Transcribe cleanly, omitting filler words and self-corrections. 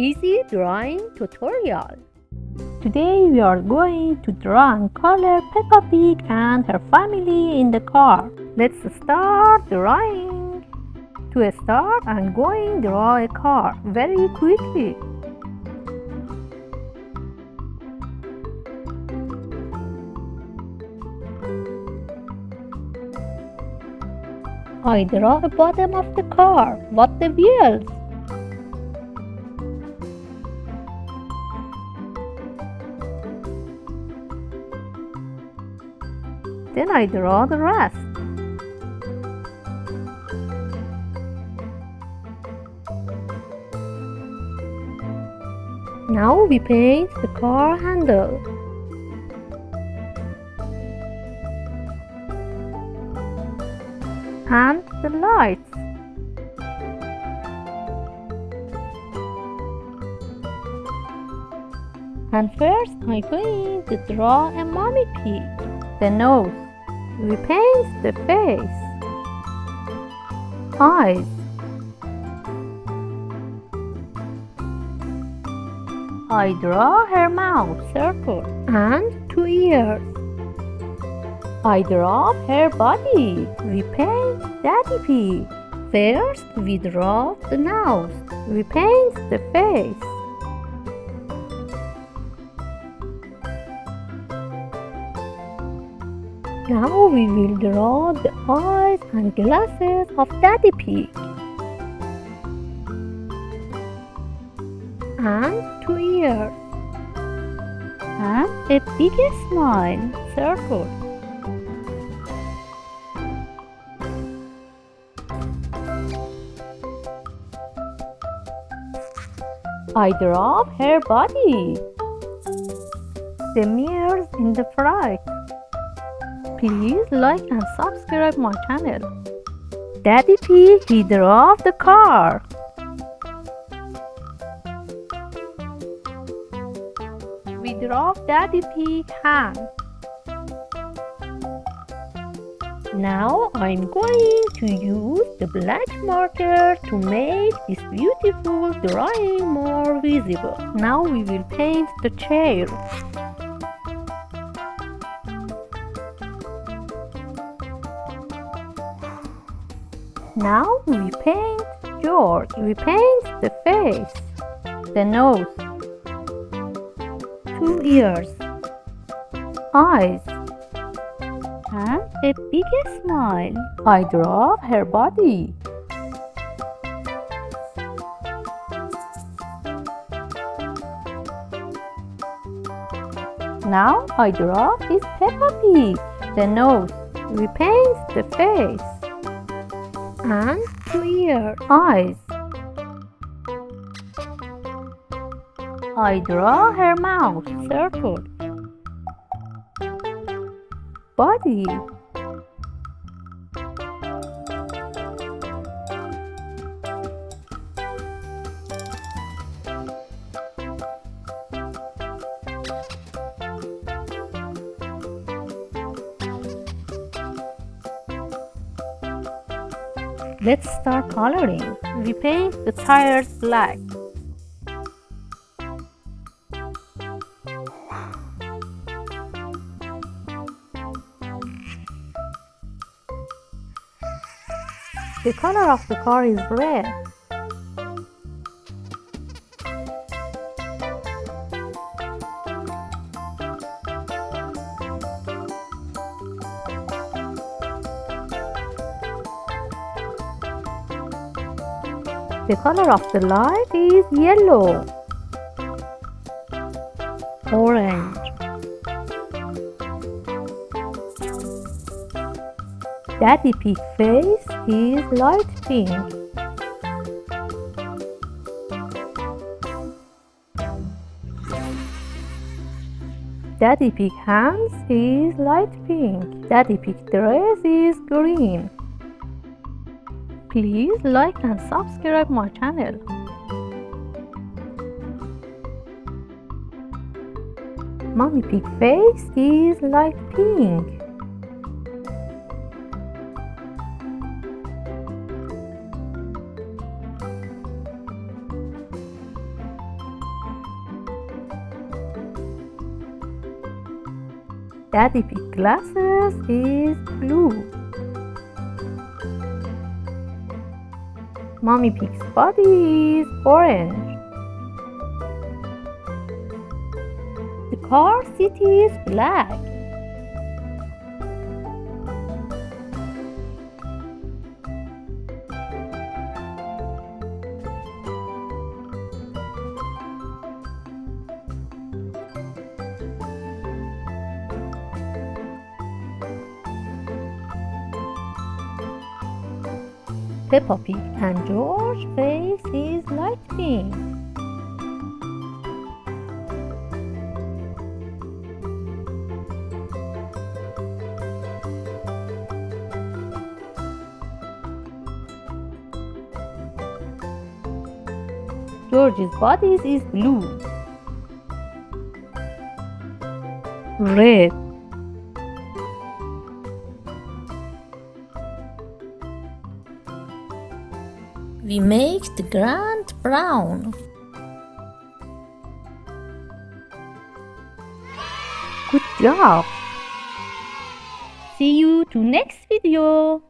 Easy drawing tutorial. Today we are going to draw and color Peppa Pig and her family in the car. Let's start drawing. To start, I'm going to draw a car very quickly. I draw the bottom of the car, but the wheels. Then I draw the rest. Now we paint the car handle. And the lights. And first I'm going to draw a mommy pig. The nose. We paint the face. Eyes. I draw her mouth circle and 2 ears. I draw her body. We paint Daddy Pig. First, we draw the nose. We paint the face. Now we will draw the eyes and glasses of Daddy Pig. And 2 ears. And a big smile circle. I draw her body. The mirrors in the front. Please like and subscribe my channel. Daddy Pig, he drove the car. We drove Daddy Pig hand. Now I'm going to use the black marker to make this beautiful drawing more visible. Now we will paint the chair. Now we paint George. We paint the face, the nose, 2 ears, eyes, and a big smile. I draw her body. Now I draw his Peppa Pig, the nose. We paint the face and 2 ears, eyes. I draw her mouth circle, body. Let's start coloring. We paint the tires black. The color of the car is red. The color of the light is yellow, orange, Daddy Pig face is light pink. Daddy Pig hands is light pink. Daddy Pig dress is green. Please like and subscribe my channel. Mommy Pig face is light pink. Daddy Pig glasses is blue. Mommy Pig's body is orange. The car seat is black. Peppa Pig and George's face is light pink. George's body is blue. Red. We make the ground brown. Good job! See you to next video.